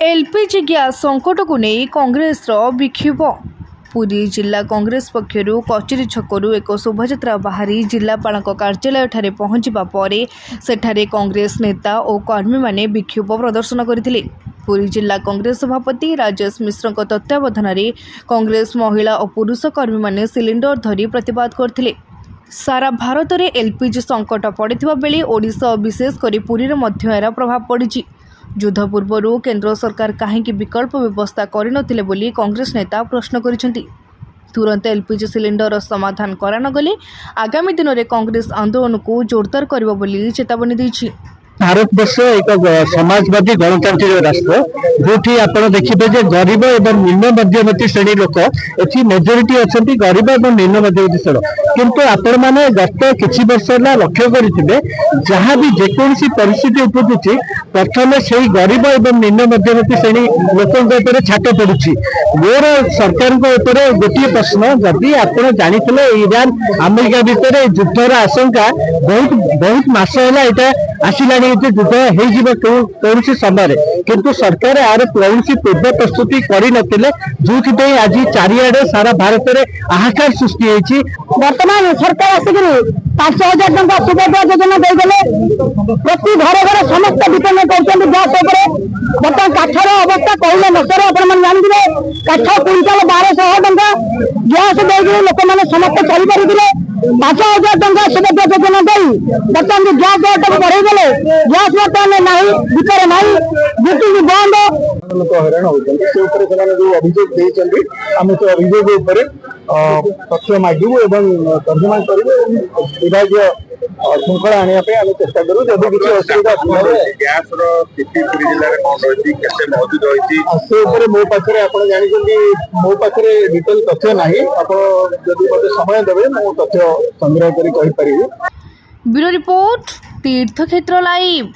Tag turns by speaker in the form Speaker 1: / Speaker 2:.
Speaker 1: LPG gas संकट को नहीं कांग्रेस विक्षोभ। पुरी जिला कांग्रेस पक्षर कचेरी छकरू एक शोभायात्रा बाहरी जिलापाल कार्यालय ठारे पहुंचवा पर सेठारे कांग्रेस नेता और कर्मी माने विक्षोभ प्रदर्शन करथिले। पुरी जिला कांग्रेस सभापति राजेश मिश्र तत्वावधान में कांग्रेस महिला और पुरुष कर्मी माने सिलिंडर धरी प्रतिवाद करथिले। सारा भारत में एलपीजी संकट पड़ता बेले ओडिशा विशेषकर पुरी में यार प्रभाव पड़ी। युद्ध पूर्व केंद्र सरकार कहीं विकल्प व्यवस्था करनथिले बोली कांग्रेस नेता प्रश्न करिसेंति। तुरंत एलपीजी सिलिंडर समाधान करानगले आगामी दिन में कांग्रेस आंदोलन को जोरदार करिबो बोली चेतावनी दैछि।
Speaker 2: भारत वर्ष एक समाजवादी गणतांत्रिक राष्ट्र जो आप देखिए गरीब एवं निम्न मध्यमती श्रेणी लोक ये मेजोरिटी अच्छा गरीब और निम्न मध्यमती श्रेणी किंतु आपण मैंने गत किसी वर्ष लक्ष्य करेंगे जहाँ भी जेकोसी परिस्थिति उपजुची प्रथम से गरीब एवं निम्न मध्यमती श्रेणी लोकों छाट पड़ी। मोर सरकार गोटे प्रश्न जदि आप जानी ईरान अमेरिका भितर युद्धर आशंका बहुत बहुत मस है आसला युद्ध कौन समय किंतु सरकार यार कौन पूर्व प्रस्तुति करनथिले जो आज चारिआडे सारा भारत में हाहाकार सृष्टि होती।
Speaker 3: वर्तमान सरकार आसिक 5,000 टंका सुभद्रा योजना देदेले प्रति घर घर समस्त वितरण कर गैस बर्तमान काठर अवस्था कहले नसर आप जानते काठ क्विंटाल 1200 टंका गैस दे लोक मैंने समस्त चली पारे 5,000 टंका सुभद्रा योजना दे बर्तमान गैस रेट बढ़ेदेले गैस बर्तमान ना भितर ना बिजली बंद
Speaker 2: लोक हैरान होती जो अभियोग आम से अभियोग तथ्य मागू एवं तर्जमा करूँ विभाग श्रृंखला आने चेष्टा करूँ जब किसी असुविधा से मो पाखे आप जानते मो पाखे डिटेल तथ्य ना आप मत समय देवे मु तथ्य संग्रह कर।
Speaker 1: ब्यूरो रिपोर्ट तीर्थक्षेत्र लाइव।